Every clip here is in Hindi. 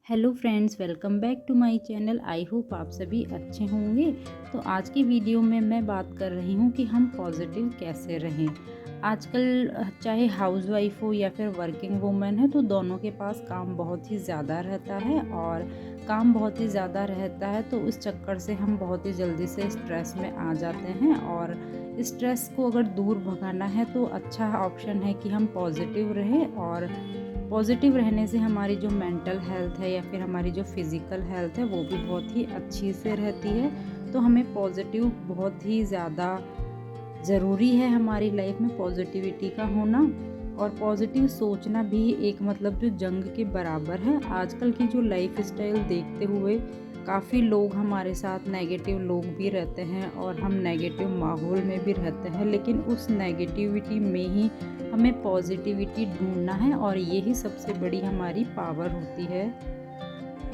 Hello friends, welcome back to my channel. I hope आप सभी अच्छे होंगे। तो आज की वीडियो में मैं बात कर रही हूँ कि हम पॉजिटिव कैसे रहें। आजकल चाहे हाउसवाइफ हो या फिर वर्किंग वूमेन है, तो दोनों के पास काम बहुत ही ज़्यादा रहता है और काम बहुत ही ज़्यादा रहता है तो उस चक्कर से हम बहुत ही जल्दी से स्ट्रेस में आ जाते हैं। और स्ट्रेस को अगर दूर भगाना है तो अच्छा ऑप्शन है कि हम पॉजिटिव रहें। और पॉजिटिव रहने से हमारी जो मेंटल हेल्थ है या फिर हमारी जो फिज़िकल हेल्थ है वो भी बहुत ही अच्छी से रहती है। तो हमें पॉजिटिव बहुत ही ज़्यादा ज़रूरी है हमारी लाइफ में पॉजिटिविटी का होना। और पॉजिटिव सोचना भी एक मतलब जो जंग के बराबर है। आजकल की जो लाइफ स्टाइल देखते हुए काफ़ी लोग हमारे साथ नेगेटिव लोग भी रहते हैं और हम नेगेटिव माहौल में भी रहते हैं, लेकिन उस नेगेटिविटी में ही हमें पॉजिटिविटी ढूंढना है और यही सबसे बड़ी हमारी पावर होती है।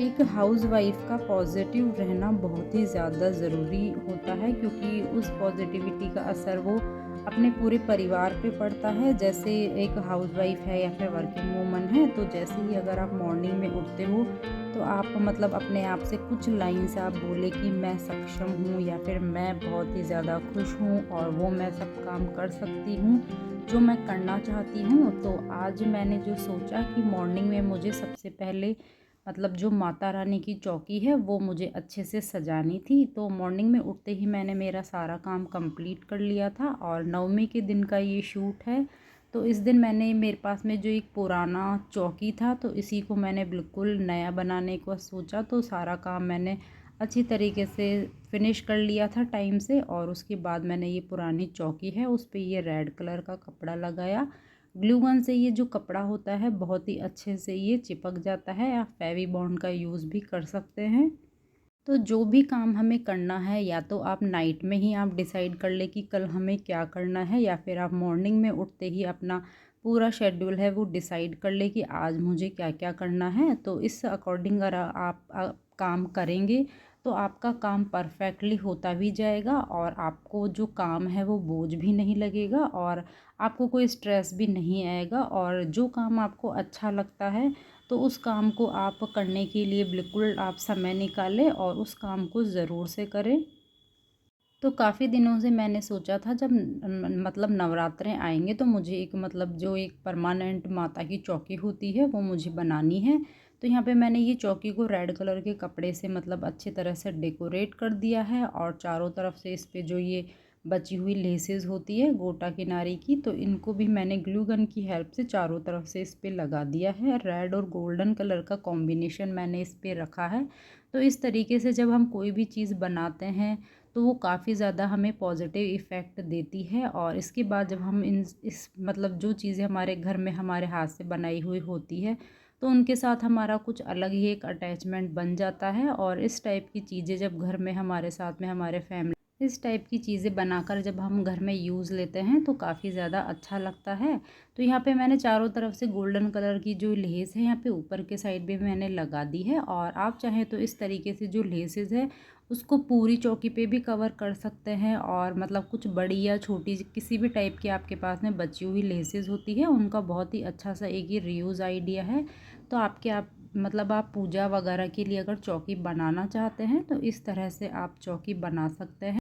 एक हाउसवाइफ का पॉजिटिव रहना बहुत ही ज़्यादा ज़रूरी होता है, क्योंकि उस पॉजिटिविटी का असर वो अपने पूरे परिवार पे पड़ता है। जैसे एक हाउसवाइफ है या फिर वर्किंग वूमन है, तो जैसे ही अगर आप मॉर्निंग में उठते हो तो आप मतलब अपने आप से कुछ लाइन्स आप बोले कि मैं सक्षम हूँ या फिर मैं बहुत ही ज़्यादा खुश हूँ और वो मैं सब काम कर सकती हूँ जो मैं करना चाहती हूँ। तो आज मैंने जो सोचा कि मॉर्निंग में मुझे सबसे पहले मतलब जो माता रानी की चौकी है वो मुझे अच्छे से सजानी थी। तो मॉर्निंग में उठते ही मैंने मेरा सारा काम कंप्लीट कर लिया था। और नवमी के दिन का ये शूट है, तो इस दिन मैंने मेरे पास में जो एक पुराना चौकी था तो इसी को मैंने बिल्कुल नया बनाने को सोचा। तो सारा काम मैंने अच्छी तरीके से फिनिश कर लिया था टाइम से। और उसके बाद मैंने ये पुरानी चौकी है उस पर ये रेड कलर का कपड़ा लगाया। ग्लू गन से ये जो कपड़ा होता है बहुत ही अच्छे से ये चिपक जाता है। आप फेवी बॉन्ड का यूज़ भी कर सकते हैं। तो जो भी काम हमें करना है, या तो आप नाइट में ही आप डिसाइड कर ले कि कल हमें क्या करना है, या फिर आप मॉर्निंग में उठते ही अपना पूरा शेड्यूल है वो डिसाइड कर ले कि आज मुझे क्या क्या करना है। तो इस अकॉर्डिंग अगर आप काम करेंगे तो आपका काम परफेक्टली होता भी जाएगा और आपको जो काम है वो बोझ भी नहीं लगेगा और आपको कोई स्ट्रेस भी नहीं आएगा। और जो काम आपको अच्छा लगता है तो उस काम को आप करने के लिए बिल्कुल आप समय निकालें और उस काम को ज़रूर से करें। तो काफ़ी दिनों से मैंने सोचा था जब मतलब नवरात्रे आएंगे तो मुझे एक मतलब जो एक परमानेंट माता की चौकी होती है वो मुझे बनानी है। तो यहाँ पे मैंने ये चौकी को रेड कलर के कपड़े से मतलब अच्छी तरह से डेकोरेट कर दिया है। और चारों तरफ से इस पे जो ये बची हुई लेसेस होती है गोटा किनारे की, तो इनको भी मैंने ग्लू गन की हेल्प से चारों तरफ से इस पे लगा दिया है। रेड और गोल्डन कलर का कॉम्बिनेशन मैंने इस पे रखा है। तो इस तरीके से जब हम कोई भी चीज़ बनाते हैं तो वो काफ़ी ज़्यादा हमें पॉजिटिव इफ़ेक्ट देती है। और इसके बाद जब हम इस मतलब जो चीज़ें हमारे घर में हमारे हाथ से बनाई हुई होती है तो उनके साथ हमारा कुछ अलग ही एक अटैचमेंट बन जाता है। और इस टाइप की चीज़ें जब घर में हमारे साथ में हमारे फैमिली इस टाइप की चीज़ें बनाकर जब हम घर में यूज़ लेते हैं तो काफ़ी ज़्यादा अच्छा लगता है। तो यहाँ पे मैंने चारों तरफ से गोल्डन कलर की जो लेस है यहाँ पे ऊपर के साइड भी मैंने लगा दी है। और आप चाहें तो इस तरीके से जो लेसेस है उसको पूरी चौकी पे भी कवर कर सकते हैं। और मतलब कुछ बड़ी या छोटी किसी भी टाइप की आपके पास में बची हुई लेसेस होती है उनका बहुत ही अच्छा सा एक ये रीयूज़ आइडिया है। तो आप मतलब आप पूजा वगैरह के लिए अगर चौकी बनाना चाहते हैं तो इस तरह से आप चौकी बना सकते हैं।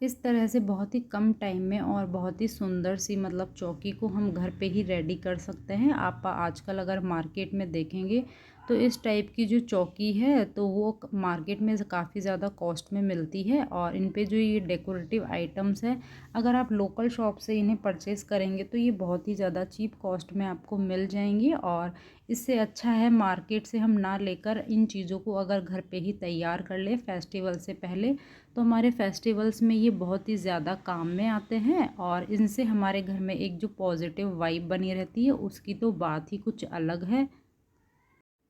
इस तरह से बहुत ही कम टाइम में और बहुत ही सुंदर सी मतलब चौकी को हम घर पे ही रेडी कर सकते हैं। आप आजकल अगर मार्केट में देखेंगे तो इस टाइप की जो चौकी है तो वो मार्केट में काफ़ी ज़्यादा कॉस्ट में मिलती है। और इन पे जो ये डेकोरेटिव आइटम्स है अगर आप लोकल शॉप से इन्हें परचेज़ करेंगे तो ये बहुत ही ज़्यादा चीप कॉस्ट में आपको मिल जाएंगी। और इससे अच्छा है मार्केट से हम ना लेकर इन चीज़ों को अगर घर पे ही तैयार कर ले फेस्टिवल से पहले, तो हमारे फेस्टिवल्स में ये बहुत ही ज़्यादा काम में आते हैं। और इनसे हमारे घर में एक जो पॉजिटिव वाइब बनी रहती है उसकी तो बात ही कुछ अलग है।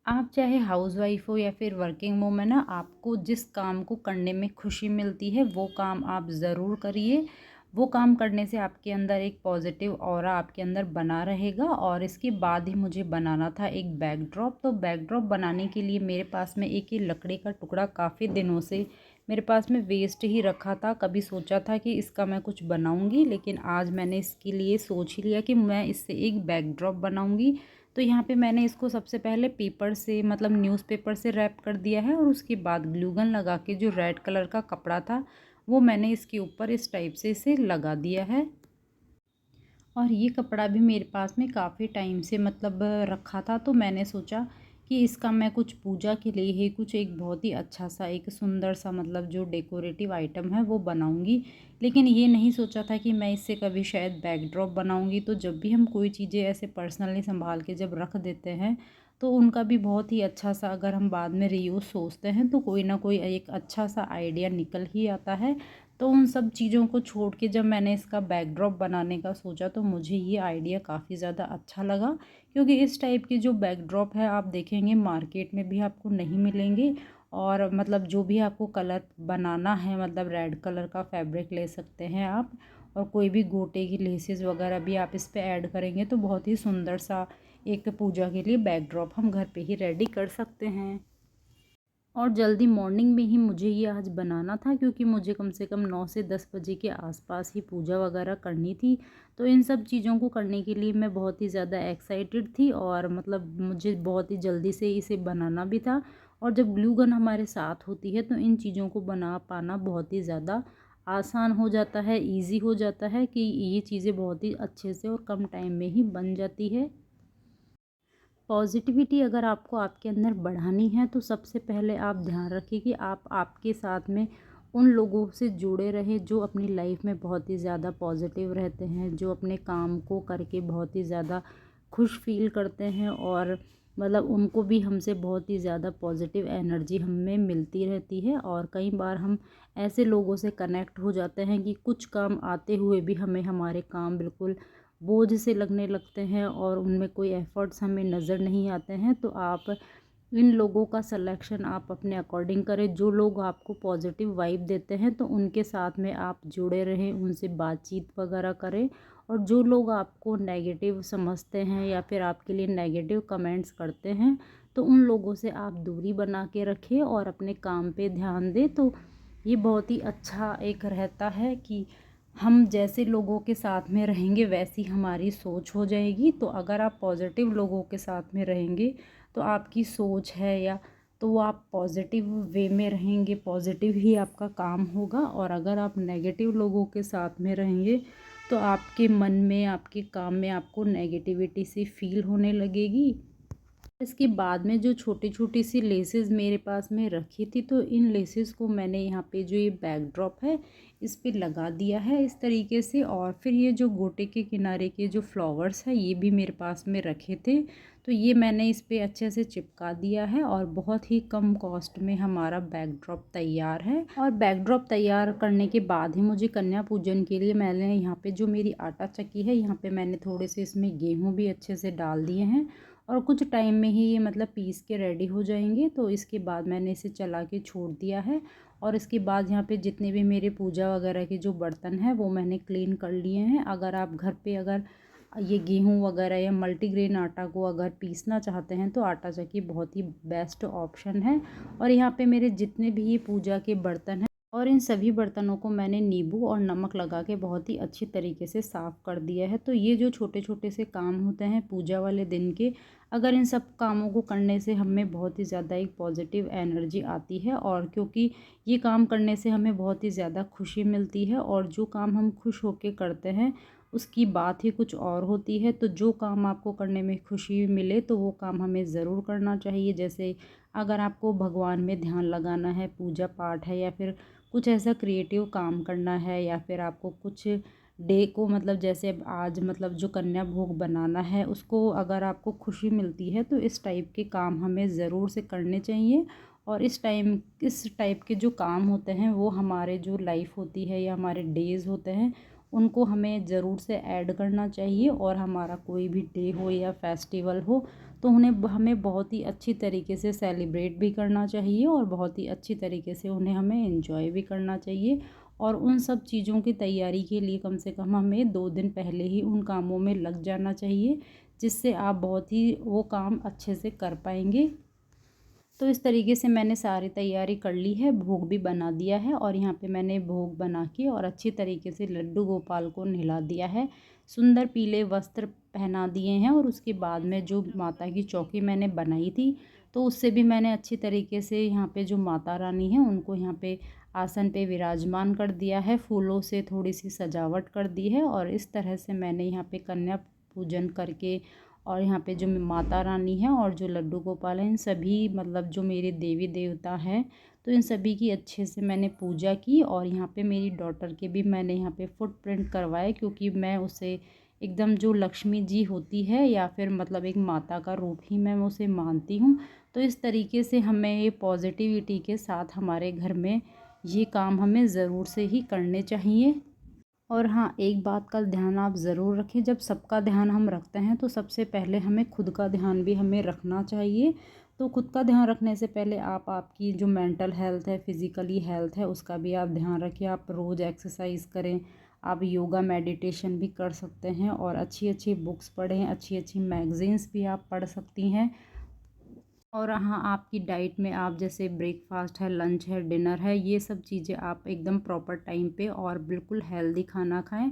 आप चाहे हाउसवाइफ हो या फिर वर्किंग वूमेन है, आपको जिस काम को करने में खुशी मिलती है वो काम आप ज़रूर करिए। वो काम करने से आपके अंदर एक पॉजिटिव ऑरा आपके अंदर बना रहेगा। और इसके बाद ही मुझे बनाना था एक बैकड्रॉप। तो बैकड्रॉप बनाने के लिए मेरे पास में एक ये लकड़ी का टुकड़ा काफ़ी दिनों से मेरे पास में वेस्ट ही रखा था। कभी सोचा था कि इसका मैं कुछ बनाऊंगी, लेकिन आज मैंने इसके लिए सोच ही लिया कि मैं इससे एक बैकड्रॉप बनाऊंगी तो यहाँ पे मैंने इसको सबसे पहले पेपर से मतलब न्यूज़पेपर से रैप कर दिया है और उसके बाद ग्लू गन लगा के जो रेड कलर का कपड़ा था वो मैंने इसके ऊपर इस टाइप से इसे लगा दिया है। और ये कपड़ा भी मेरे पास में काफ़ी टाइम से मतलब रखा था, तो मैंने सोचा कि इसका मैं कुछ पूजा के लिए ही कुछ एक बहुत ही अच्छा सा एक सुंदर सा मतलब जो डेकोरेटिव आइटम है वो बनाऊंगी। लेकिन ये नहीं सोचा था कि मैं इससे कभी शायद बैकड्रॉप बनाऊंगी। तो जब भी हम कोई चीज़ें ऐसे पर्सनली संभाल के जब रख देते हैं तो उनका भी बहुत ही अच्छा सा अगर हम बाद में रीयूज़ सोचते हैं तो कोई ना कोई एक अच्छा सा आइडिया निकल ही आता है। तो उन सब चीज़ों को छोड़ के जब मैंने इसका बैकड्रॉप बनाने का सोचा तो मुझे ये आइडिया काफ़ी ज़्यादा अच्छा लगा, क्योंकि इस टाइप के जो बैकड्रॉप है आप देखेंगे मार्केट में भी आपको नहीं मिलेंगे। और मतलब जो भी आपको कलर बनाना है मतलब रेड कलर का फैब्रिक ले सकते हैं आप, और कोई भी गोटे की लेसेस वगैरह भी आप इस पर ऐड करेंगे तो बहुत ही सुंदर सा एक पूजा के लिए बैकड्रॉप हम घर पे ही रेडी कर सकते हैं। और जल्दी मॉर्निंग में ही मुझे ये आज बनाना था, क्योंकि मुझे कम से कम 9 से 10 बजे के आसपास ही पूजा वगैरह करनी थी। तो इन सब चीज़ों को करने के लिए मैं बहुत ही ज़्यादा एक्साइटेड थी और मतलब मुझे बहुत ही जल्दी से इसे बनाना भी था। और जब ग्लू गन हमारे साथ होती है तो इन चीज़ों को बना पाना बहुत ही ज़्यादा आसान हो जाता है, ईज़ी हो जाता है कि ये चीज़ें बहुत ही अच्छे से और कम टाइम में ही बन जाती है। पॉजिटिविटी अगर आपको आपके अंदर बढ़ानी है तो सबसे पहले आप ध्यान रखिए कि आप आपके साथ में उन लोगों से जुड़े रहें जो अपनी लाइफ में बहुत ही ज़्यादा पॉजिटिव रहते हैं, जो अपने काम को करके बहुत ही ज़्यादा खुश फील करते हैं और मतलब उनको भी हमसे बहुत ही ज़्यादा पॉजिटिव एनर्जी हमें मिलती रहती है। और कई बार हम ऐसे लोगों से कनेक्ट हो जाते हैं कि कुछ काम आते हुए भी हमें हमारे काम बिल्कुल बोझ से लगने लगते हैं और उनमें कोई एफ़र्ट्स हमें नज़र नहीं आते हैं। तो आप इन लोगों का सिलेक्शन आप अपने अकॉर्डिंग करें। जो लोग आपको पॉजिटिव वाइब देते हैं तो उनके साथ में आप जुड़े रहें, उनसे बातचीत वगैरह करें। और जो लोग आपको नेगेटिव समझते हैं या फिर आपके लिए नेगेटिव कमेंट्स करते हैं तो उन लोगों से आप दूरी बना के रखें और अपने काम पे ध्यान दें। तो ये बहुत ही अच्छा एक रहता है कि हम जैसे लोगों के साथ में रहेंगे वैसी हमारी सोच हो जाएगी। तो अगर आप पॉजिटिव लोगों के साथ में रहेंगे तो आपकी सोच है या तो वो आप पॉजिटिव वे में रहेंगे, पॉजिटिव ही आपका काम होगा। और अगर आप नेगेटिव लोगों के साथ में रहेंगे तो आपके मन में, आपके काम में आपको नेगेटिविटी सी फील होने लगेगी। इसके बाद में जो छोटी छोटी सी लेसेस मेरे पास में रखी थी तो इन लेसेस को मैंने यहाँ पे जो ये बैकड्रॉप है इस पे लगा दिया है इस तरीके से। और फिर ये जो गोटे के किनारे के जो फ्लावर्स है ये भी मेरे पास में रखे थे तो ये मैंने इस पे अच्छे से चिपका दिया है और बहुत ही कम कॉस्ट में हमारा बैकड्रॉप तैयार है। और बैकड्रॉप तैयार करने के बाद ही मुझे कन्या पूजन के लिए मैंने यहाँ पे जो मेरी आटा चक्की है यहाँ पे मैंने थोड़े से इसमें गेहूँ भी अच्छे से डाल दिए हैं और कुछ टाइम में ही ये मतलब पीस के रेडी हो जाएंगे। तो इसके बाद मैंने इसे चला के छोड़ दिया है और इसके बाद यहाँ पे जितने भी मेरे पूजा वगैरह के जो बर्तन हैं वो मैंने क्लीन कर लिए हैं। अगर आप घर पे अगर ये गेहूँ वगैरह या मल्टीग्रेन आटा को अगर पीसना चाहते हैं तो आटा चक्की बहुत ही बेस्ट ऑप्शन है। और यहाँ पे मेरे जितने भी ये पूजा के बर्तन हैं और इन सभी बर्तनों को मैंने नींबू और नमक लगा के बहुत ही अच्छी तरीके से साफ़ कर दिया है। तो ये जो छोटे छोटे से काम होते हैं पूजा वाले दिन के, अगर इन सब कामों को करने से हमें बहुत ही ज़्यादा एक पॉजिटिव एनर्जी आती है और क्योंकि ये काम करने से हमें बहुत ही ज़्यादा खुशी मिलती है और जो काम हम खुश होकर करते हैं उसकी बात ही कुछ और होती है। तो जो काम आपको करने में खुशी मिले तो वो काम हमें ज़रूर करना चाहिए। जैसे अगर आपको भगवान में ध्यान लगाना है, पूजा पाठ है या फिर कुछ ऐसा क्रिएटिव काम करना है या फिर आपको कुछ डे को मतलब जैसे अब आज मतलब जो कन्या भोग बनाना है उसको अगर आपको खुशी मिलती है तो इस टाइप के काम हमें ज़रूर से करने चाहिए। और इस टाइप के जो काम होते हैं वो हमारे जो लाइफ होती है या हमारे डेज़ होते हैं उनको हमें ज़रूर से ऐड करना चाहिए। और हमारा कोई भी डे हो या फेस्टिवल हो तो उन्हें हमें बहुत ही अच्छी तरीके से सेलिब्रेट भी करना चाहिए और बहुत ही अच्छी तरीके से उन्हें हमें एंजॉय भी करना चाहिए। और उन सब चीज़ों की तैयारी के लिए कम से कम हमें 2 दिन पहले ही उन कामों में लग जाना चाहिए, जिससे आप बहुत ही वो काम अच्छे से कर पाएंगे। तो इस तरीके से मैंने सारी तैयारी कर ली है, भोग भी बना दिया है और यहाँ पे मैंने भोग बना के और अच्छी तरीके से लड्डू गोपाल को नहला दिया है। सुंदर पीले वस्त्र पहना दिए हैं। और उसके बाद में जो माता की चौकी मैंने बनाई थी, तो उससे भी मैंने अच्छी तरीके से यहाँ पे जो माता रानी है उनको यहाँ पे आसन पे विराजमान कर दिया है, फूलों से थोड़ी सी सजावट कर दी है। और इस तरह से मैंने यहाँ पे कन्या पूजन करके, और यहाँ पे जो माता रानी है और जो लड्डू गोपाल हैं, इन सभी मतलब जो मेरे देवी देवता हैं, तो इन सभी की अच्छे से मैंने पूजा की। और यहाँ पे मेरी डॉटर के भी मैंने यहाँ पे फुटप्रिंट करवाए, क्योंकि मैं उसे एकदम जो लक्ष्मी जी होती है या फिर मतलब एक माता का रूप ही मैं उसे मानती हूँ। तो इस तरीके से हमें ये पॉजिटिविटी के साथ हमारे घर में ये काम हमें ज़रूर से ही करने चाहिए। और हाँ, एक बात का ध्यान आप ज़रूर रखें, जब सबका ध्यान हम रखते हैं तो सबसे पहले हमें खुद का ध्यान भी हमें रखना चाहिए। तो खुद का ध्यान रखने से पहले आप आपकी जो मेंटल हेल्थ है, फिज़िकली हेल्थ है, उसका भी आप ध्यान रखिए। आप रोज़ एक्सरसाइज करें, आप योगा मेडिटेशन भी कर सकते हैं, और अच्छी अच्छी बुक्स पढ़ें, अच्छी अच्छी मैगज़ीन्स भी आप पढ़ सकती हैं। और हाँ, आपकी डाइट में आप जैसे ब्रेकफास्ट है, लंच है, डिनर है, ये सब चीज़ें आप एकदम प्रॉपर टाइम पे और बिल्कुल हेल्दी खाना खाएं।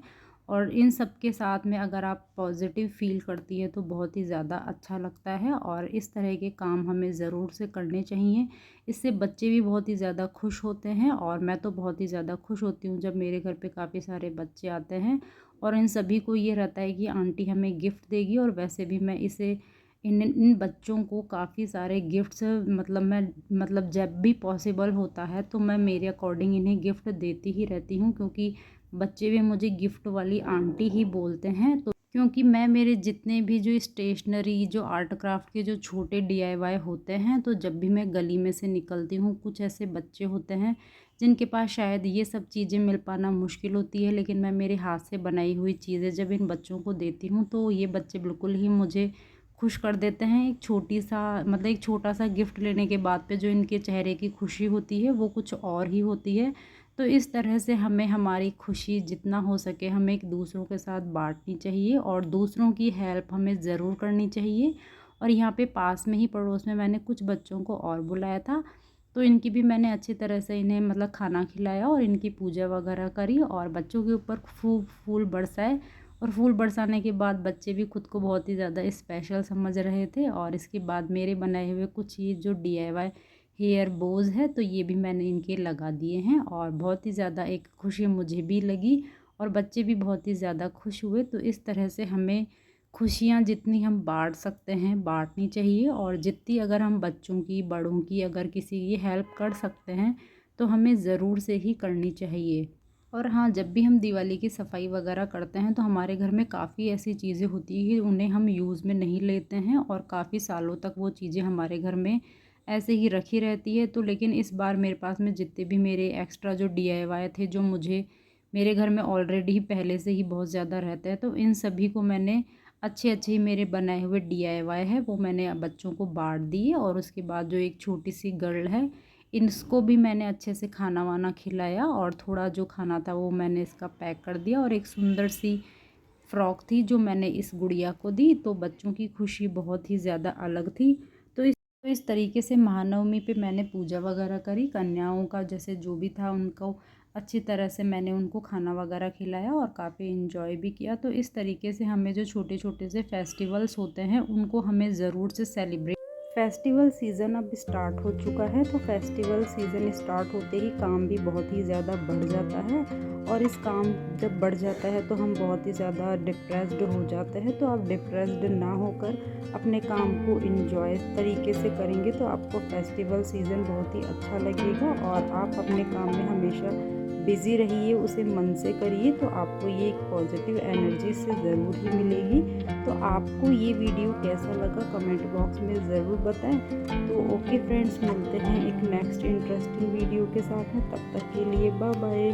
और इन सब के साथ में अगर आप पॉजिटिव फ़ील करती है तो बहुत ही ज़्यादा अच्छा लगता है। और इस तरह के काम हमें ज़रूर से करने चाहिए। इससे बच्चे भी बहुत ही ज़्यादा खुश होते हैं, और मैं तो बहुत ही ज़्यादा खुश होती हूँ जब मेरे घर पे काफ़ी सारे बच्चे आते हैं। और इन सभी को ये रहता है कि आंटी हमें गिफ्ट देगी। और वैसे भी मैं इसे इन इन बच्चों को काफ़ी सारे गिफ्ट्स मतलब मैं मतलब जब भी पॉसिबल होता है तो मैं मेरे अकॉर्डिंग इन्हें गिफ्ट देती ही रहती हूँ, क्योंकि बच्चे भी मुझे गिफ्ट वाली आंटी ही बोलते हैं। तो क्योंकि मैं मेरे जितने भी जो स्टेशनरी, जो आर्ट क्राफ्ट के जो छोटे DIY होते हैं, तो जब भी मैं गली में से निकलती हूँ, कुछ ऐसे बच्चे होते हैं जिनके पास शायद ये सब चीज़ें मिल पाना मुश्किल होती है, लेकिन मैं मेरे हाथ से बनाई हुई चीज़ें जब इन बच्चों को देती हूँ तो ये बच्चे बिल्कुल ही मुझे खुश कर देते हैं। एक छोटी सा मतलब एक छोटा सा गिफ्ट लेने के बाद पे जो इनके चेहरे की खुशी होती है वो कुछ और ही होती है। तो इस तरह से हमें हमारी खुशी जितना हो सके हमें एक दूसरों के साथ बांटनी चाहिए, और दूसरों की हेल्प हमें ज़रूर करनी चाहिए। और यहाँ पे पास में ही पड़ोस में मैंने कुछ बच्चों को और बुलाया था, तो इनकी भी मैंने अच्छी तरह से इन्हें मतलब खाना खिलाया और इनकी पूजा वगैरह करी, और बच्चों के ऊपर खूब फूल बरसाए। और फूल बरसाने के बाद बच्चे भी खुद को बहुत ही ज़्यादा स्पेशल समझ रहे थे। और इसके बाद मेरे बनाए हुए कुछ ये जो DIY हेयर बोज है, तो ये भी मैंने इनके लगा दिए हैं, और बहुत ही ज़्यादा एक खुशी मुझे भी लगी, और बच्चे भी बहुत ही ज़्यादा खुश हुए। तो इस तरह से हमें खुशियाँ जितनी हम बांट सकते हैं बांटनी चाहिए, और जितनी अगर हम बच्चों की, बड़ों की अगर किसी की हेल्प कर सकते हैं तो हमें ज़रूर से ही करनी चाहिए। और हाँ, जब भी हम दिवाली की सफाई वगैरह करते हैं तो हमारे घर में काफ़ी ऐसी चीज़ें होती हैं कि उन्हें हम यूज़ में नहीं लेते हैं, और काफ़ी सालों तक वो चीज़ें हमारे घर में ऐसे ही रखी रहती है। तो लेकिन इस बार मेरे पास में जितने भी मेरे एक्स्ट्रा जो DIY थे, जो मुझे मेरे घर में ऑलरेडी पहले से ही बहुत ज़्यादा रहता है, तो इन सभी को मैंने अच्छे अच्छे मेरे बनाए हुए DIY है वो मैंने बच्चों को बांट दिए। और उसके बाद जो एक छोटी सी गर्ल है, इसको भी मैंने अच्छे से खाना वाना खिलाया, और थोड़ा जो खाना था वो मैंने इसका पैक कर दिया। और एक सुंदर सी फ्रॉक थी जो मैंने इस गुड़िया को दी, तो बच्चों की खुशी बहुत ही ज़्यादा अलग थी। तो इस तरीके से महानवमी पे मैंने पूजा वगैरह करी। कन्याओं का जैसे जो भी था उनको अच्छी तरह से मैंने उनको खाना वगैरह खिलाया और काफ़ी इन्जॉय भी किया। तो इस तरीके से हमें जो छोटे छोटे से फेस्टिवल्स होते हैं उनको हमें ज़रूर से सेलिब्रेट। फेस्टिवल सीज़न अब स्टार्ट हो चुका है, तो फेस्टिवल सीज़न स्टार्ट होते ही काम भी बहुत ही ज़्यादा बढ़ जाता है, और इस काम जब बढ़ जाता है तो हम बहुत ही ज़्यादा डिप्रेस्ड हो जाते हैं। तो आप डिप्रेस्ड ना होकर अपने काम को इन्जॉय तरीके से करेंगे तो आपको फेस्टिवल सीज़न बहुत ही अच्छा लगेगा, और आप अपने काम में हमेशा बिज़ी रहिए, उसे मन से करिए, तो आपको ये एक पॉजिटिव एनर्जी से ज़रूर ही मिलेगी। तो आपको ये वीडियो कैसा लगा कमेंट बॉक्स में ज़रूर बताएं। तो ओके फ्रेंड्स, मिलते हैं एक नेक्स्ट इंटरेस्टिंग वीडियो के साथ में, तब तक के लिए बाय बाय।